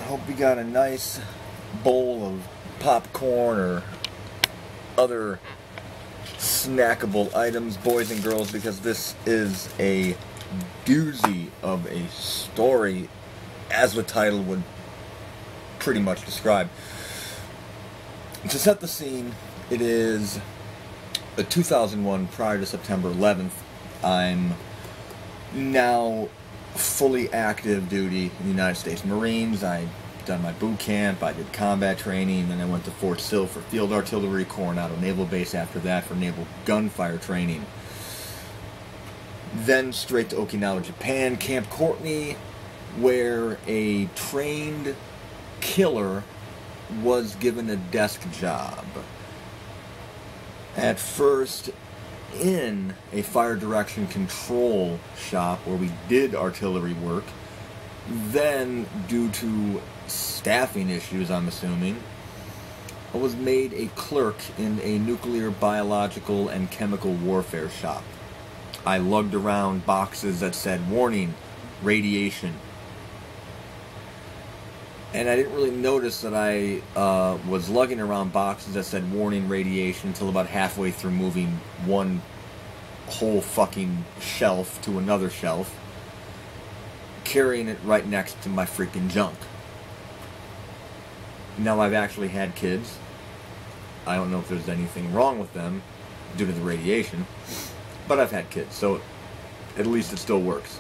Hope you got a nice bowl of popcorn or other snackable items, boys and girls, because this is a doozy of a story, as the title would pretty much describe. To set the scene, it is 2001, prior to September 11th. I'm now fully active duty in the United States Marines. I done my boot camp, I did combat training, then I went to Fort Sill for Field Artillery, Coronado Naval Base after that for naval gunfire training. Then straight to Okinawa, Japan, Camp Courtney, where a trained killer was given a desk job. At first in a fire direction control shop where we did artillery work. Then, due to staffing issues, I'm assuming, I was made a clerk in a nuclear, biological, and chemical warfare shop. I lugged around boxes that said, "Warning, radiation." And I didn't really notice that I was lugging around boxes that said, "Warning, radiation," until about halfway through moving one whole fucking shelf to another shelf, carrying it right next to my freaking junk. Now, I've actually had kids. I don't know if there's anything wrong with them due to the radiation, but I've had kids, so at least it still works.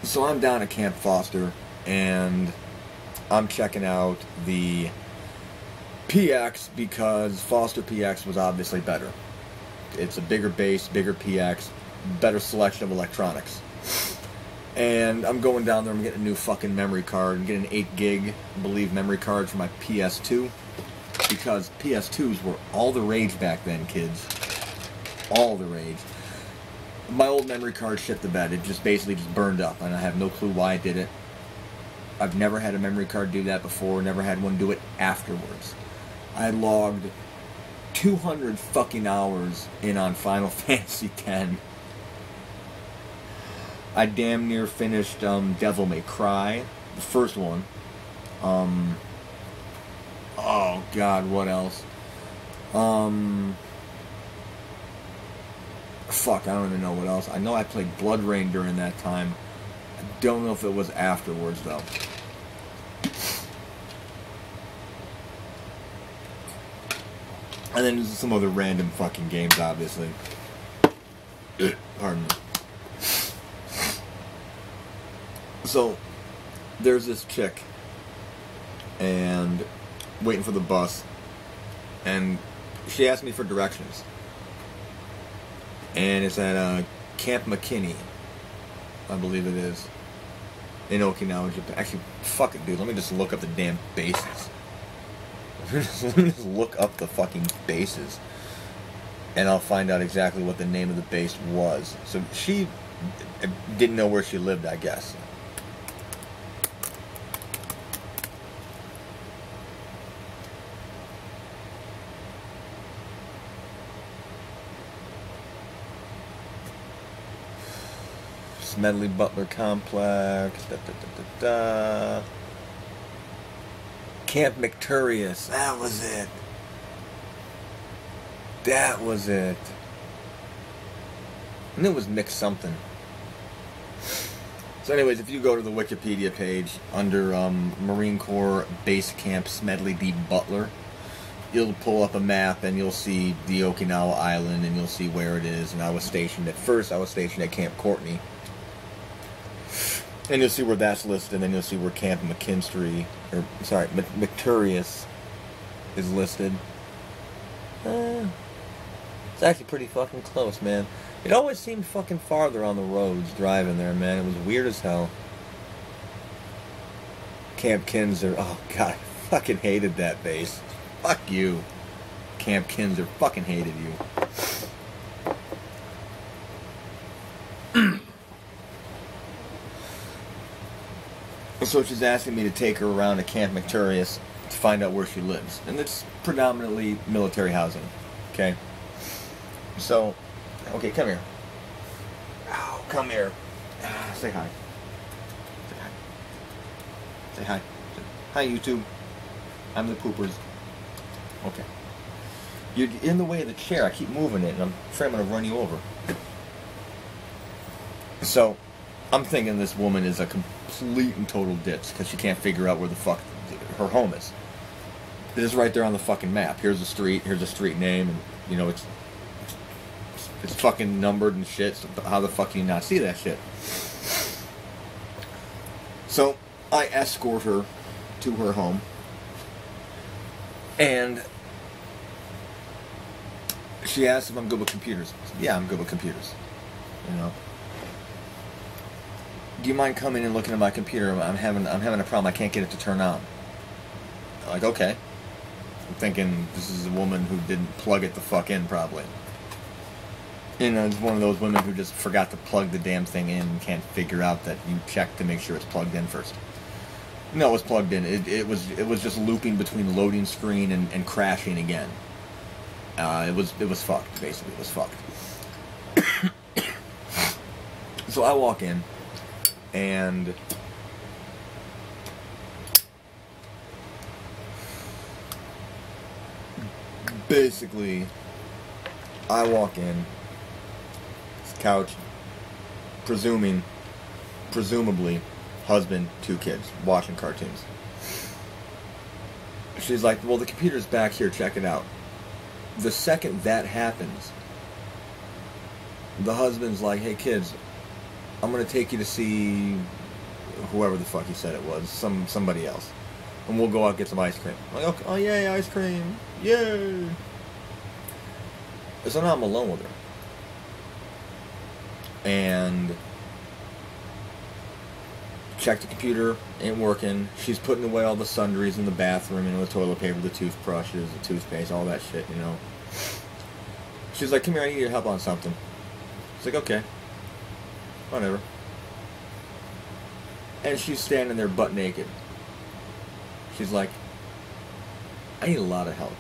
So I'm down at Camp Foster, and I'm checking out the PX because Foster PX was obviously better. It's a bigger base, bigger PX, better selection of electronics. And I'm going down there, I'm getting a new fucking memory card. I'm getting an 8 gig, I believe, memory card for my PS2. Because PS2s were all the rage back then, kids. All the rage. My old memory card shit the bed. It just basically just burned up, and I have no clue why I did it. I've never had a memory card do that before, never had one do it afterwards. I logged 200 fucking hours in on Final Fantasy X. I damn near finished Devil May Cry, the first one. Oh god, what else? Fuck, I don't even know what else. I know I played Blood Rain during that time. I don't know if it was afterwards, though. And then there's some other random fucking games, obviously. Pardon me. So, there's this chick, and waiting for the bus, and she asked me for directions. And it's at Camp McKinney, I believe it is, in Okinawa, Japan. Actually, fuck it, dude. Let me just look up the damn bases. Let me just look up the fucking bases, and I'll find out exactly what the name of the base was. So she didn't know where she lived, I guess. Smedley Butler Complex. Camp Victorious. That was it. That was it. And it was mixed something. So anyways, if you go to the Wikipedia page under Marine Corps Base Camp Smedley D. Butler, you'll pull up a map and you'll see the Okinawa Island and you'll see where it is. And I was stationed at Camp Courtney. And you'll see where that's listed, and then you'll see where Camp McKinstry, Victorious is listed. It's actually pretty fucking close, man. It always seemed fucking farther on the roads driving there, man. It was weird as hell. Camp Kinzer, oh god, I fucking hated that base. Fuck you. Camp Kinzer, fucking hated you. So she's asking me to take her around to Camp Victorious to find out where she lives. And it's predominantly military housing. Okay? So, okay, come here. Oh, come here. Say hi. Say hi. Say hi. Hi, YouTube. I'm the poopers. Okay. You're in the way of the chair. I keep moving it, and I'm afraid I'm going to run you over. So, I'm thinking this woman is a complete and total ditz because she can't figure out where the fuck her home is. It is right there on the fucking map. Here's the street. Here's the street name, and you know it's fucking numbered and shit. So how the fuck can you not see that shit? So I escort her to her home, and she asks if I'm good with computers. I said, yeah, I'm good with computers. You know. Do you mind coming and looking at my computer? I'm having a problem. I can't get it to turn on. I'm like, okay. I'm thinking this is a woman who didn't plug it the fuck in, probably. You know, it's one of those women who just forgot to plug the damn thing in and can't figure out that you check to make sure it's plugged in first. No, it was plugged in. It was just looping between loading screen and crashing again. It was fucked, basically. It was fucked. So I walk in, and basically, I walk in, it's a couch, presumably, husband, 2 kids, watching cartoons. She's like, well, the computer's back here, check it out. The second that happens, the husband's like, hey kids, I'm going to take you to see whoever the fuck he said it was, somebody else. And we'll go out and get some ice cream. I'm like, okay, oh yay, ice cream, yay. So now I'm alone with her. And check the computer, ain't working. She's putting away all the sundries in the bathroom, you know, the toilet paper, the toothbrushes, the toothpaste, all that shit, you know. She's like, come here, I need your help on something. She's like, okay. Whatever. And she's standing there butt naked. She's like, I need a lot of help.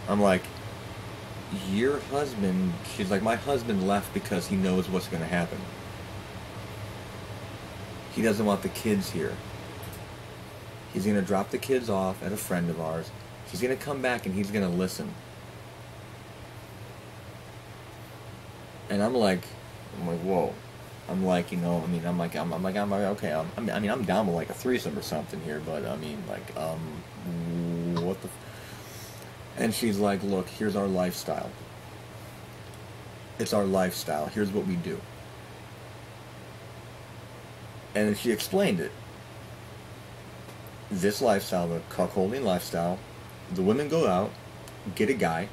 I'm like, your husband... She's like, my husband left because he knows what's going to happen. He doesn't want the kids here. He's going to drop the kids off at a friend of ours. He's going to come back and he's going to listen. And I'm like, whoa. I'm like, you know, I mean, I'm like, okay, I mean, I'm down with like a threesome or something here, but I mean, like, what the... And she's like, look, here's our lifestyle. It's our lifestyle. Here's what we do. And she explained it. This lifestyle, the cuckolding lifestyle, the women go out, get a guy,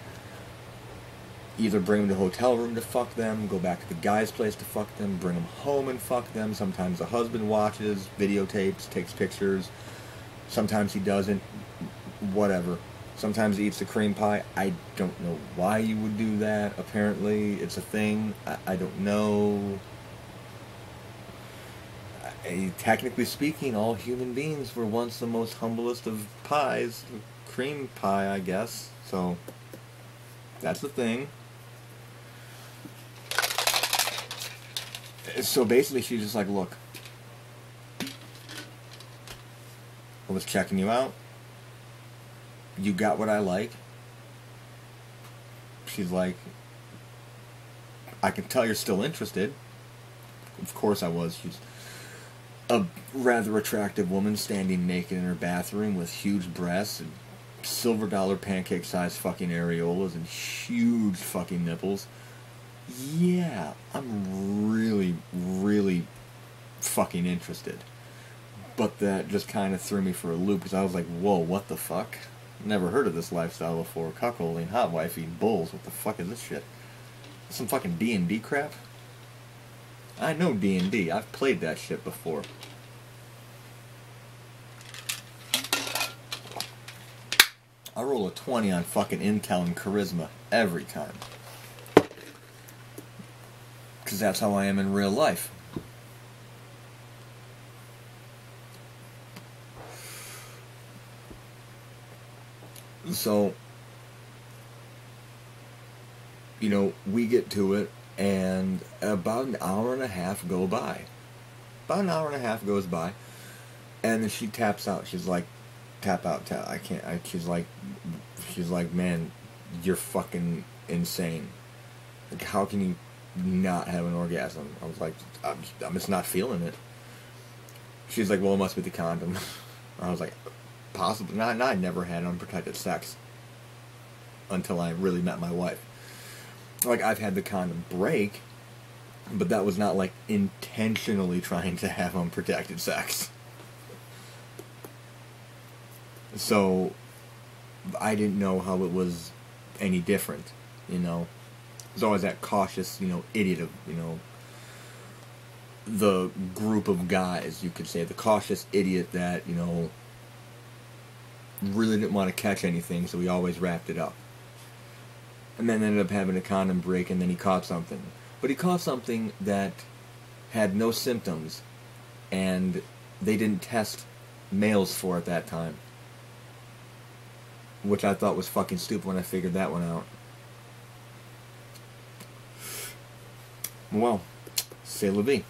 either bring him to a hotel room to fuck them, go back to the guy's place to fuck them, bring him home and fuck them. Sometimes the husband watches, videotapes, takes pictures. Sometimes he doesn't. Whatever. Sometimes he eats the cream pie. I don't know why you would do that. Apparently, it's a thing. I don't know. Technically speaking, all human beings were once the most humblest of pies. Cream pie, I guess. So, that's the thing. So basically, she's just like, look, I was checking you out. You got what I like. She's like, I can tell you're still interested. Of course I was. She's a rather attractive woman standing naked in her bathroom with huge breasts and silver dollar pancake sized fucking areolas and huge fucking nipples. Yeah, I'm really, really fucking interested. But that just kind of threw me for a loop because I was like, whoa, what the fuck? Never heard of this lifestyle before. Cuckolding, hot wife eating bulls. What the fuck is this shit? Some fucking D&D crap? I know D&D. I've played that shit before. I roll a 20 on fucking intel and charisma every time. Because that's how I am in real life. So, you know, we get to it, and about an hour and a half go by. about an hour and a half goes by, and then she taps out. She's like, tap out, tap. She's like, man, you're fucking insane. Like, how can you not have an orgasm? I was like, I'm just not feeling it. She's like, well, it must be the condom. I was like, possibly. No, I never had unprotected sex until I really met my wife. Like, I've had the condom break, but that was not like intentionally trying to have unprotected sex. So I didn't know how it was any different, you know. There's always that cautious, you know, idiot of, you know, the group of guys, you could say, the cautious idiot that, you know, really didn't want to catch anything, so he always wrapped it up. And then ended up having a condom break, and then he caught something. But he caught something that had no symptoms, and they didn't test males for at that time. Which I thought was fucking stupid when I figured that one out. Well, c'est la vie.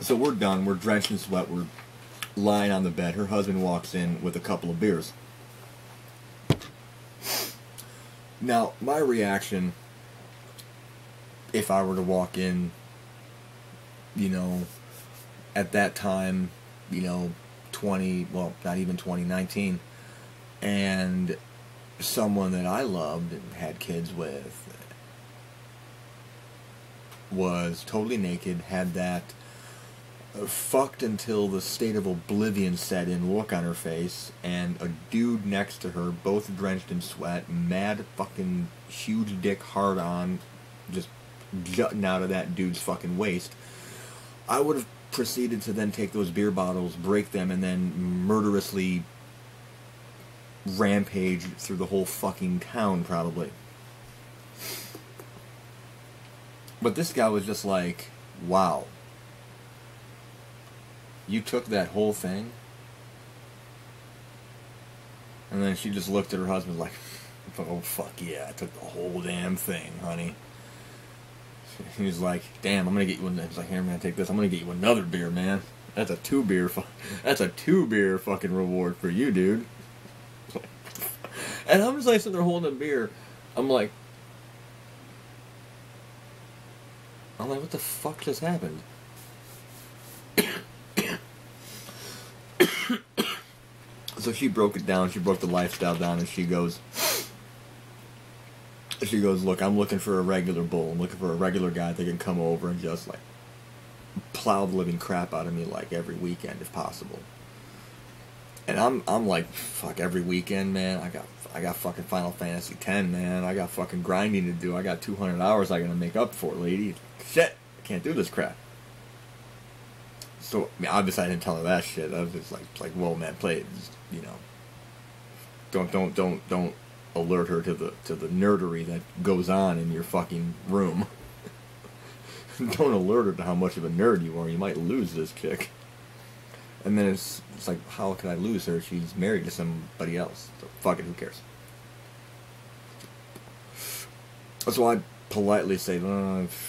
So we're done. We're drenched in sweat. We're lying on the bed. Her husband walks in with a couple of beers. Now, my reaction, if I were to walk in, you know, at that time, you know, 20, well, not even 2019, and someone that I loved and had kids with was totally naked, had that fucked until the state of oblivion set in look on her face, and a dude next to her, both drenched in sweat, mad fucking huge dick hard on, just jutting out of that dude's fucking waist, I would have proceeded to then take those beer bottles, break them, and then murderously rampage through the whole fucking town, probably. But this guy was just like, wow. You took that whole thing? And then she just looked at her husband like, oh, fuck yeah, I took the whole damn thing, honey. He was like, damn, I'm going to get you one. He's like, here, man, take this. I'm going to get you another beer, man. That's a two beer fucking reward for you, dude. And I'm just like sitting there holding a beer. I'm like, what the fuck just happened? So she broke it down. She broke the lifestyle down, and she goes, look, I'm looking for a regular bull. I'm looking for a regular guy that can come over and just, like, plow the living crap out of me, like, every weekend, if possible. And I'm like, fuck, every weekend, man, I got fucking Final Fantasy X, man. I got fucking grinding to do. I got 200 hours I gotta make up for, lady. Shit, I can't do this crap. So, I mean, obviously I didn't tell her that shit. I was just like, whoa, man, play it. Just, you know, don't alert her to the nerdery that goes on in your fucking room. Don't alert her to how much of a nerd you are. You might lose this chick. And then it's like, how could I lose her? She's married to somebody else. So fuck it, who cares? So I politely say,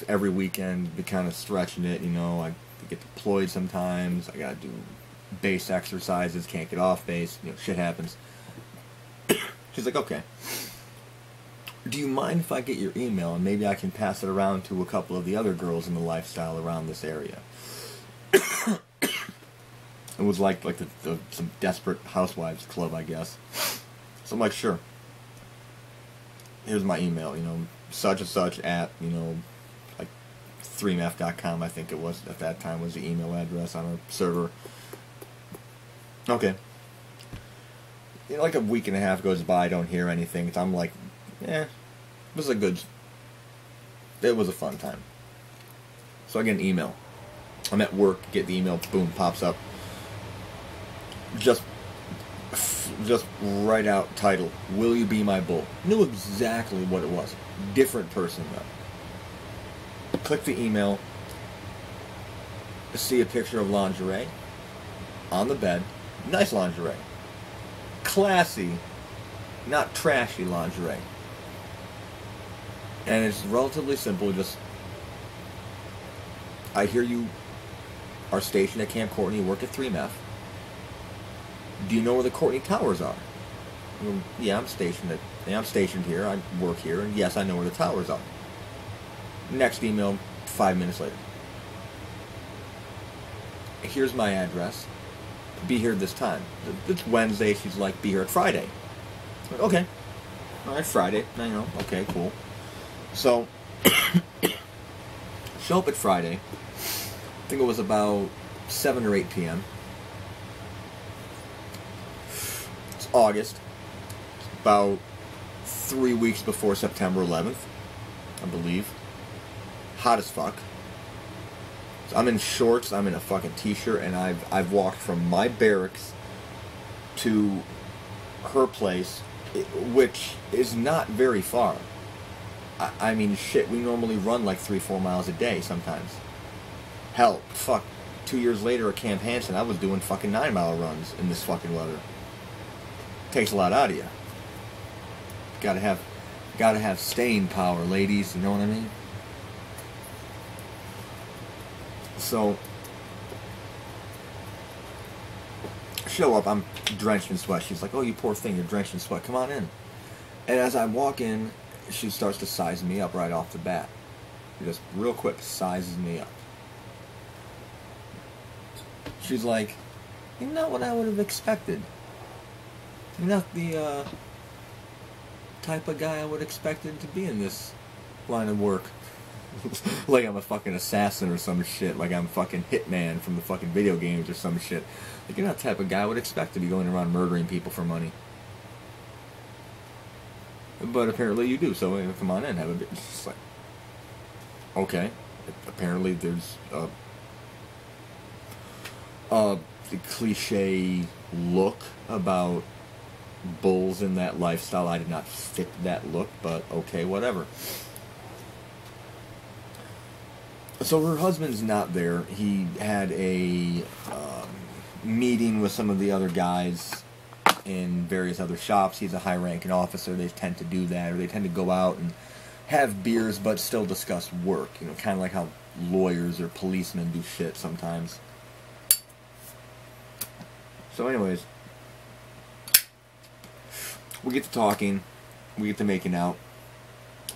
every weekend, be kind of stretching it, you know. I get deployed sometimes. I gotta do base exercises. Can't get off base. You know, shit happens. She's like, okay. Do you mind if I get your email and maybe I can pass it around to a couple of the other girls in the lifestyle around this area? It was like some desperate housewives club, I guess. So I'm like, sure. Here's my email, you know, such and such at, you know, like 3mf.com, I think it was at that time, was the email address on our server. Okay. You know, like a week and a half goes by, I don't hear anything. So I'm like, it was it was a fun time. So I get an email. I'm at work, get the email, boom, pops up. Just write out title, Will You Be My Bull? Knew exactly what it was. Different person though. Click the email, see a picture of lingerie on the bed. Nice lingerie. Classy, not trashy lingerie. And it's relatively simple. Just, I hear you are stationed at Camp Courtney, you work at 3MEF. Do you know where the Courtney Towers are? Well, yeah, I'm stationed here, I work here, and yes, I know where the towers are. Next email, 5 minutes later. Here's my address. Be here this time. It's Wednesday, she's like, be here at Friday. Like, okay. Alright, Friday. I know. Okay, cool. So, show up at Friday. I think it was about 7 or 8 p.m. It's August. It's about 3 weeks before September 11th, I believe. Hot as fuck. So I'm in shorts, I'm in a fucking t-shirt, and I've walked from my barracks to her place, which is not very far. I mean, shit, we normally run like 3-4 miles a day sometimes. Hell, fuck, 2 years later at Camp Hansen, I was doing fucking 9-mile runs in this fucking weather. Takes a lot out of you. Gotta have staying power, ladies, you know what I mean? So, show up, I'm drenched in sweat. She's like, oh, you poor thing, you're drenched in sweat, come on in. And as I walk in, she starts to size me up right off the bat. She just real quick sizes me up. She's like, you're not what I would have expected. You're not the type of guy I would have expected to be in this line of work. Like I'm a fucking assassin or some shit. Like I'm fucking Hitman from the fucking video games or some shit. Like you're not the type of guy I would expect to be going around murdering people for money. But apparently you do, so come on in, have a bit. It's just like, okay. Apparently there's the cliche look about bulls in that lifestyle. I did not fit that look, but okay, whatever. So her husband's not there. He had a meeting with some of the other guys in various other shops. He's a high-ranking officer. They tend to do that, or they tend to go out and have beers but still discuss work. You know, kind of like how lawyers or policemen do shit sometimes. So anyways, we get to talking, we get to making out,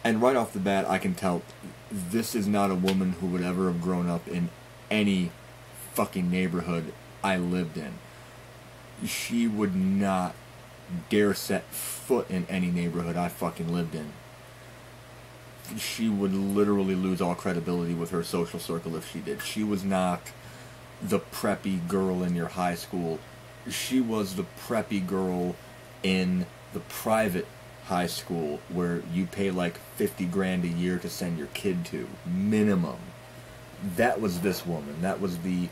and right off the bat I can tell this is not a woman who would ever have grown up in any fucking neighborhood I lived in. She would not dare set foot in any neighborhood I fucking lived in. She would literally lose all credibility with her social circle if she did. She was not the preppy girl in your high school. She was the preppy girl in the private high school where you pay like 50 grand a year to send your kid to, minimum. That was this woman. That was the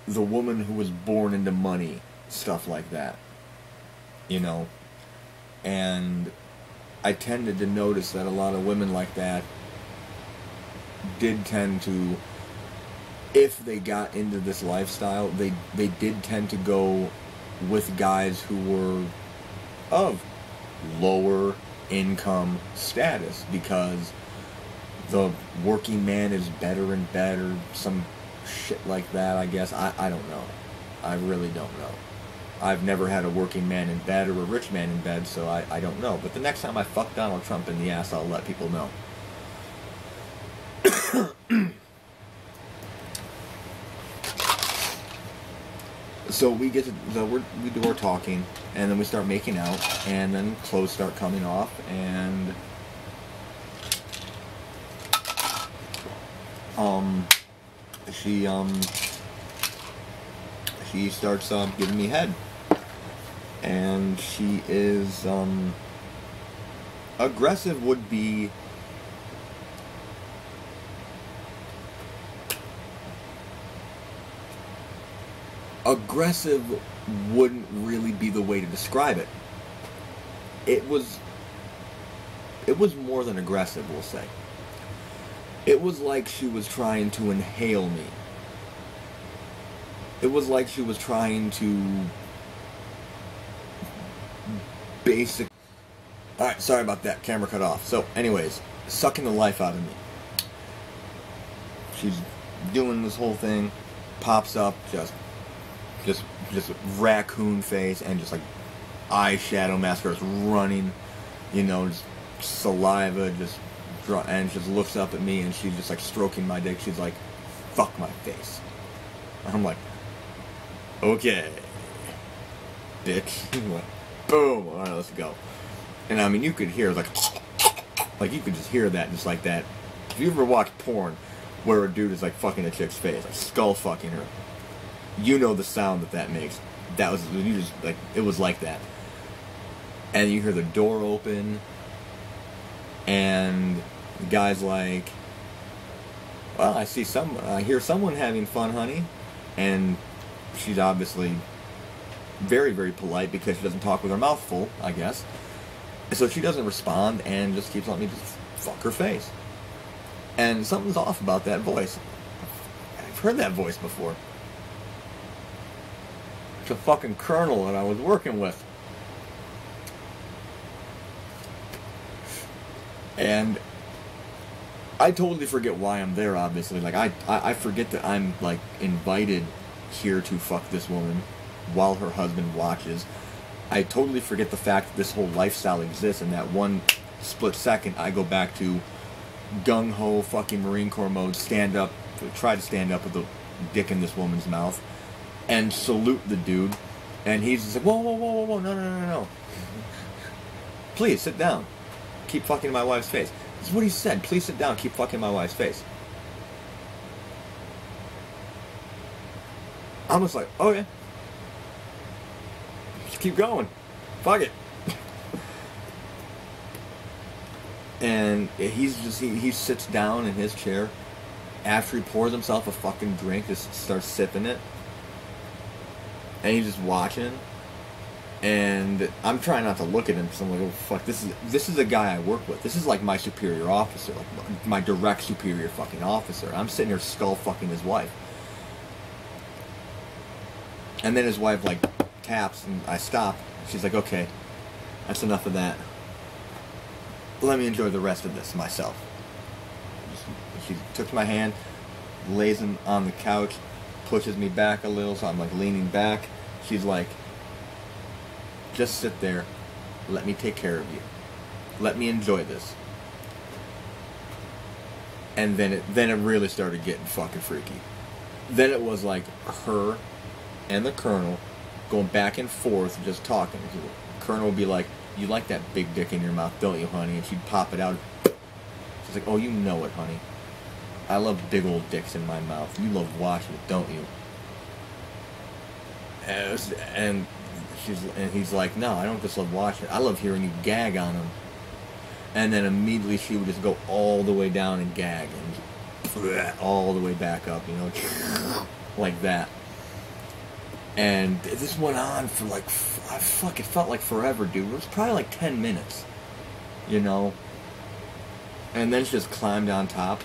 woman who was born into money, stuff like that, you know. And I tended to notice that a lot of women like that did tend to, if they got into this lifestyle, they did tend to go with guys who were of lower income status, because the working man is better and better, some shit like that, I guess. I don't know. I really don't know. I've never had a working man in bed or a rich man in bed, so I don't know. But the next time I fuck Donald Trump in the ass, I'll let people know. So we get to, we do our talking, and then we start making out, and then clothes start coming off, and she starts giving me head, and she is aggressive would be aggressive wouldn't really be the way to describe it. It was more than aggressive, we'll say. It was like she was trying to inhale me. It was like she was trying to Alright, sorry about that. Camera cut off. So, anyways, sucking the life out of me. She's doing this whole thing, pops up, just raccoon face, and just like eyeshadow mascara is running, you know, just saliva, and just looks up at me, and she's just like stroking my dick. She's like, fuck my face. I'm like, okay, bitch. Boom, alright, let's go. And I mean, you could hear like you could just hear that, just like that. If you ever watch porn where a dude is like fucking a chick's face, like skull fucking her, you know the sound that makes. That was, you just like, it was like that. And you hear the door open, and the guy's like, well, I hear someone having fun, honey. And she's obviously very, very polite because she doesn't talk with her mouth full, I guess. So she doesn't respond and just keeps letting me just fuck her face. And something's off about that voice. I've heard that voice before. It's a fucking colonel that I was working with. And I totally forget why I'm there, obviously. Like, I forget that I'm, like, invited here to fuck this woman while her husband watches. I totally forget the fact that this whole lifestyle exists, and that one split second I go back to gung-ho fucking Marine Corps mode, try to stand up with the dick in this woman's mouth, and salute the dude, and he's just like, whoa, whoa, whoa, whoa, whoa, no. Please, sit down. Keep fucking my wife's face. This is what he said. Please sit down, keep fucking my wife's face. I'm just like, okay. Just keep going. Fuck it. And he sits down in his chair after he pours himself a fucking drink, just starts sipping it. And he's just watching. And I'm trying not to look at him because I'm like, oh fuck, this is a guy I work with. This is like my superior officer, like my direct superior fucking officer. I'm sitting here skull fucking his wife. And then his wife like taps and I stop. She's like, okay, that's enough of that. Let me enjoy the rest of this myself. She took my hand, lays him on the couch, pushes me back a little, so I'm like leaning back. She's like, just sit there, let me take care of you. Let me enjoy this. And then it really started getting fucking freaky. Then it was like her and the colonel going back and forth, just talking. The colonel would be like, you like that big dick in your mouth, don't you, honey? And she'd pop it out. She's like, oh, you know it, honey. I love big old dicks in my mouth. You love watching it, don't you? And he's like, no, I don't just love watching it. I love hearing you gag on them. And then immediately she would just go all the way down and gag. And all the way back up, you know, like that. And this went on for like, it felt like forever, dude. It was probably like 10 minutes, you know. And then she just climbed on top.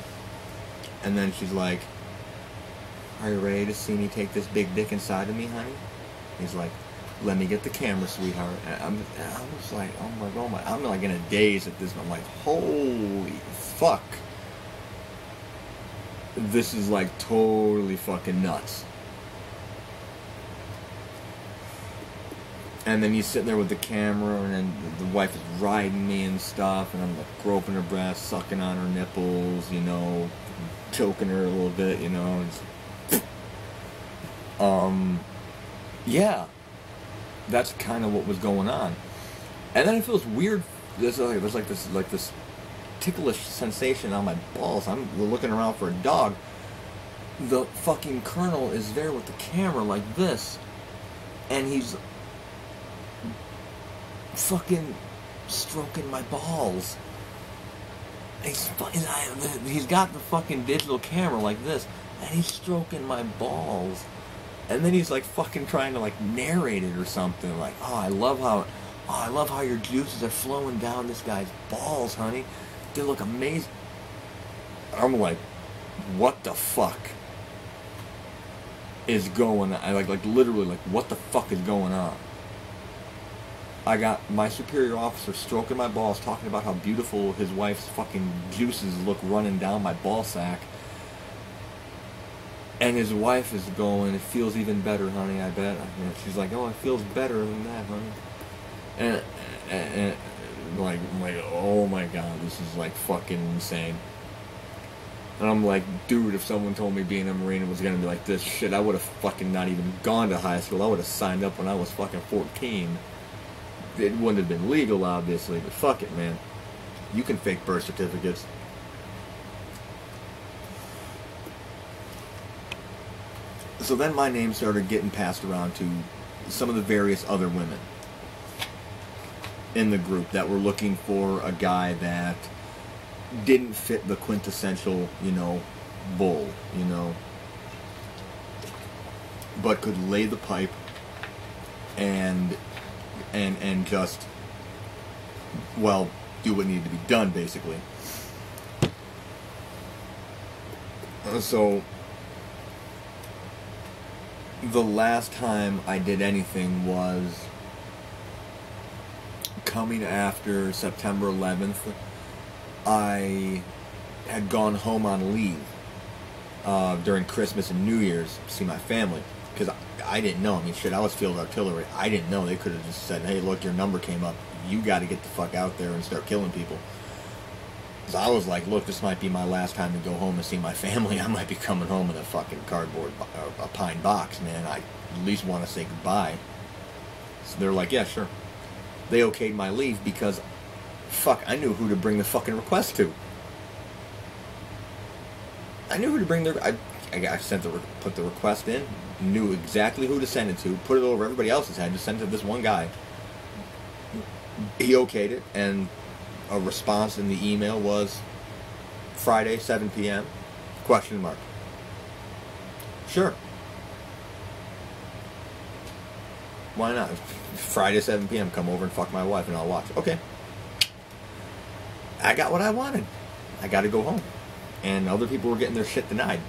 And then she's like, are you ready to see me take this big dick inside of me, honey? He's like, let me get the camera, sweetheart. And I was like, oh my, I'm like in a daze at this. I'm like, holy fuck. This is like totally fucking nuts. And then he's sitting there with the camera, and then the wife is riding me and stuff, and I'm like groping her breast, sucking on her nipples, you know, choking her a little bit, you know. Yeah, that's kind of what was going on. And then it feels weird. There's like this ticklish sensation on my balls. I'm looking around for a dog. The fucking colonel is there with the camera like this, and he's fucking stroking my balls. He's got the fucking digital camera like this, and he's stroking my balls. And then he's like fucking trying to like narrate it or something, like, I love how your juices are flowing down this guy's balls, honey. They look amazing. I'm like, what the fuck is going on? Like literally, like, what the fuck is going on? I got my superior officer stroking my balls, talking about how beautiful his wife's fucking juices look running down my ball sack. And his wife is going, "It feels even better, honey, I bet." And she's like, "Oh, it feels better than that, honey." And like, oh my god, this is like fucking insane. And I'm like, dude, if someone told me being a Marine was gonna be like this, shit, I would have fucking not even gone to high school. I would have signed up when I was fucking 14. It wouldn't have been legal, obviously, but fuck it, man. You can fake birth certificates. So then my name started getting passed around to some of the various other women in the group that were looking for a guy that didn't fit the quintessential, you know, bull, you know, but could lay the pipe and just, well, do what needed to be done, basically. So the last time I did anything was coming after September 11th. I had gone home on leave during Christmas and New Year's to see my family, because I didn't know. I mean, shit, I was field artillery. I didn't know. They could have just said, "Hey, look, your number came up. You got to get the fuck out there and start killing people." So I was like, look, this might be my last time to go home and see my family. I might be coming home in a fucking cardboard, a pine box, man. I at least want to say goodbye. So they're like, yeah, sure. They okayed my leave because, fuck, I knew who to bring the fucking request to. I knew who to bring I put the request in, knew exactly who to send it to, put it over everybody else's head, just send it to this one guy. He okayed it, and a response in the email was Friday, 7 p.m., question mark. Sure. Why not? Friday, 7 p.m., come over and fuck my wife and I'll watch. Okay. I got what I wanted. I got to go home. And other people were getting their shit denied.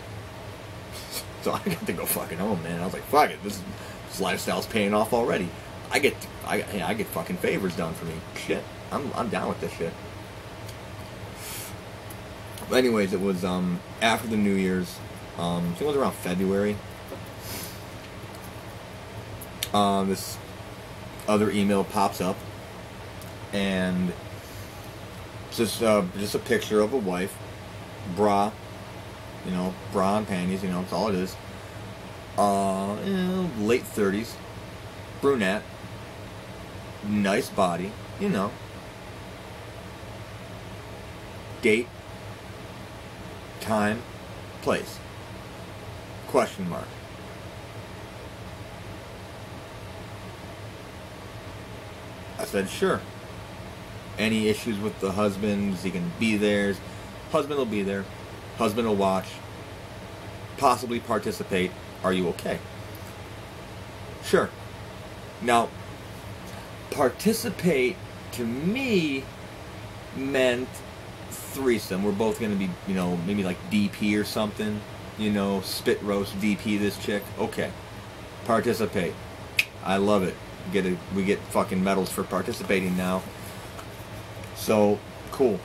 So I got to go fucking home, man. I was like, fuck it. This lifestyle's paying off already. I get fucking favors done for me. Shit. I'm down with this shit. But anyways, it was after the New Year's. I think it was around February. This other email pops up, and it's just a picture of a wife, bra, you know, bra and panties, you know, that's all it is. You know, late 30s, brunette, nice body, you know. Date, time, place, question mark. I said, sure. Any issues with the husband? Is he going to be there? Husband will be there. Husband will watch. Possibly participate. Are you okay? Sure. Now, participate to me meant threesome. We're both going to be, you know, maybe like DP or something. You know, spit roast DP this chick. Okay. Participate. I love it. We get fucking medals for participating now. So, cool.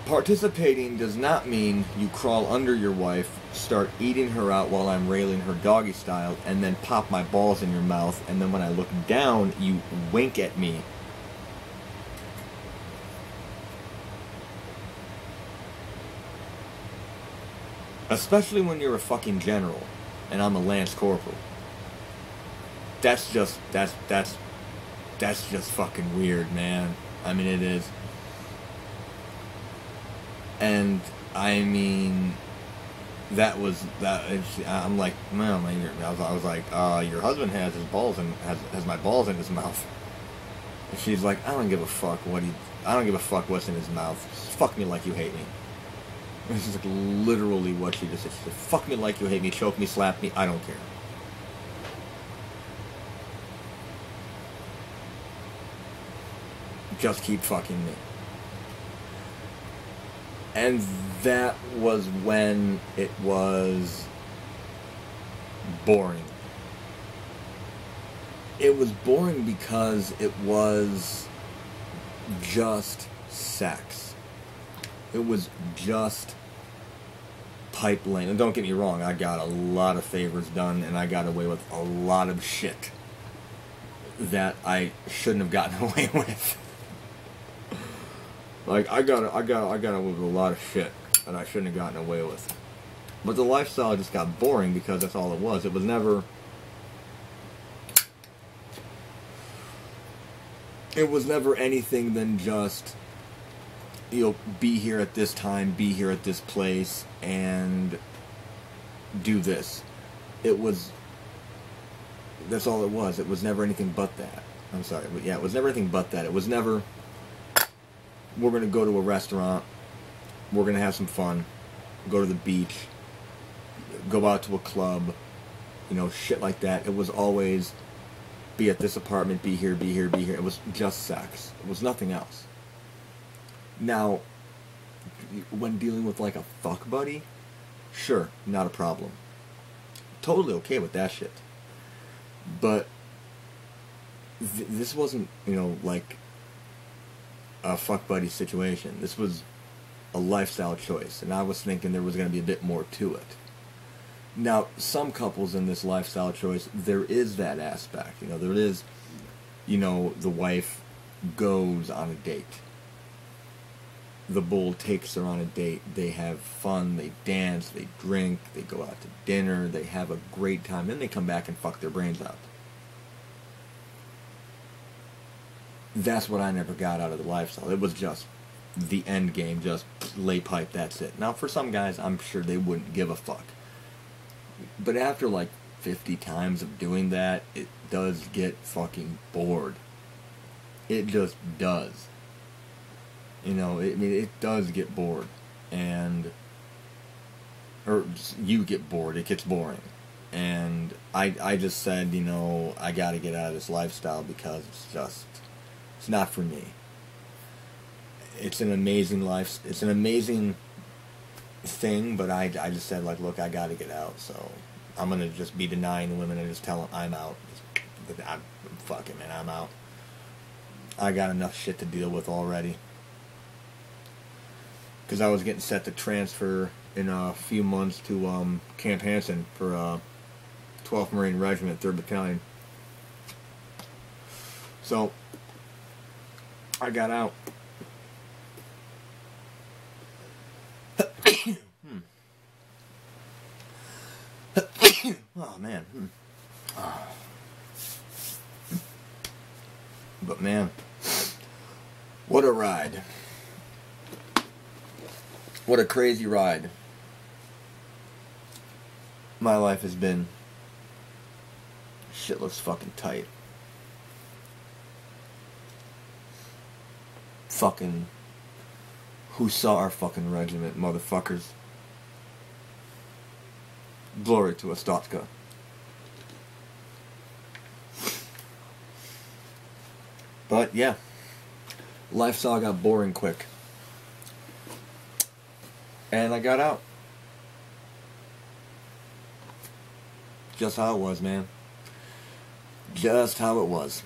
Participating does not mean you crawl under your wife, start eating her out while I'm railing her doggy style, and then pop my balls in your mouth, and then when I look down, you wink at me. Especially when you're a fucking general, and I'm a lance corporal. That's just fucking weird, man. I mean, it is. And I mean, I'm like, man, I was like, your husband has his balls and has my balls in his mouth. And she's like, I don't give a fuck what's in his mouth. Just fuck me like you hate me. This is like literally what she just said. She said, fuck me like you hate me, choke me, slap me, I don't care. Just keep fucking me. And that was when it was boring. It was boring because it was just sex. It was just pipe lane. And don't get me wrong, I got a lot of favors done, and I got away with a lot of shit that I shouldn't have gotten away with. Like, I got away with a lot of shit that I shouldn't have gotten away with. But the lifestyle just got boring because that's all it was. It was never... It was never anything than just, you know, be here at this time, be here at this place, and do this. It was... That's all it was. It was never anything but that. I'm sorry, but yeah, it was never anything but that. It was never... We're going to go to a restaurant, we're going to have some fun, go to the beach, go out to a club, you know, shit like that. It was always be at this apartment, be here, be here, be here. It was just sex. It was nothing else. Now, when dealing with like a fuck buddy, sure, not a problem. Totally okay with that shit. But this wasn't, you know, like a fuck buddy situation. This was a lifestyle choice, and I was thinking there was going to be a bit more to it. Now, some couples in this lifestyle choice, there is that aspect. You know, there is, you know, the wife goes on a date. The bull takes her on a date. They have fun, they dance, they drink, they go out to dinner, they have a great time, then they come back and fuck their brains out. That's what I never got out of the lifestyle. It was just the end game, just lay pipe, that's it. Now, for some guys, I'm sure they wouldn't give a fuck. But after like 50 times of doing that, it does get fucking bored. It just does. You know, it does get bored. And... Or you get bored, it gets boring. And I just said, you know, I gotta get out of this lifestyle because it's just... It's not for me. It's an amazing life. It's an amazing thing, but I just said, like, look, I gotta get out, so I'm gonna just be denying the women and just tell them I'm out. I'm fucking, man, I'm out. I got enough shit to deal with already. Because I was getting set to transfer in a few months to Camp Hansen for 12th Marine Regiment, 3rd Battalion. So I got out. Oh, man. Oh. But, man, what a ride. What a crazy ride my life has been. Shit looks fucking tight. Fucking who saw our fucking regiment, motherfuckers. Glory to Ostochka. But yeah, lifestyle got boring quick. And I got out. Just how it was, man. Just how it was.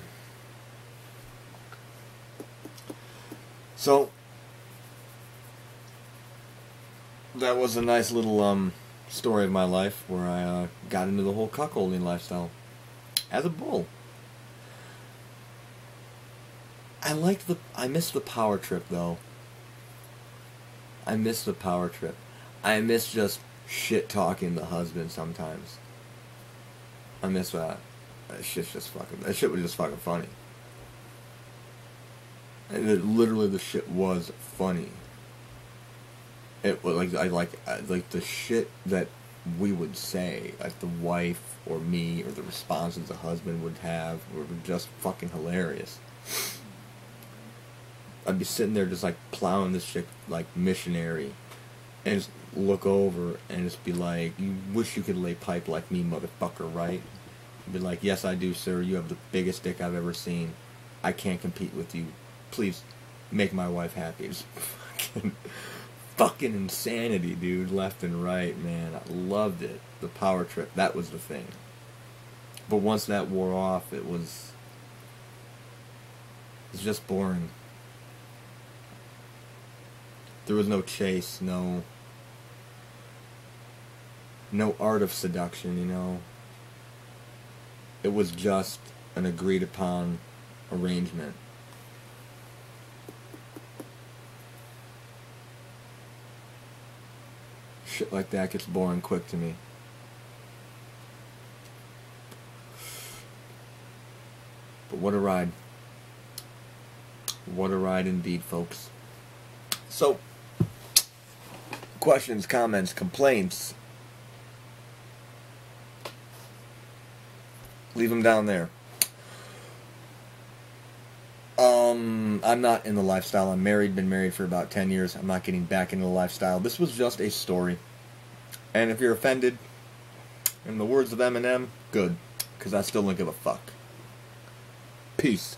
So, that was a nice little story of my life where I got into the whole cuckolding lifestyle as a bull. I miss the power trip, though. I miss the power trip. I miss just shit talking the husband sometimes. I miss that. That shit was just fucking funny. And literally, the shit was funny. It was like the shit that we would say, like the wife or me or the responses the husband would have were just fucking hilarious. I'd be sitting there just like plowing this shit like missionary, and just look over and just be like, "You wish you could lay pipe like me, motherfucker, right?" I'd be like, "Yes, I do, sir. You have the biggest dick I've ever seen. I can't compete with you. Please make my wife happy." It's fucking insanity, dude, left and right, man. I loved it. The power trip, that was the thing. But once that wore off, it was It's just boring. There was no chase, no art of seduction, you know. It was just an agreed upon arrangement. Shit like that gets boring quick to me. But what a ride. What a ride indeed, folks. So, questions, comments, complaints, leave them down there. I'm not in the lifestyle. I'm married, been married for about 10 years. I'm not getting back into the lifestyle. This was just a story. And if you're offended, in the words of Eminem, good. Because I still don't give a fuck. Peace.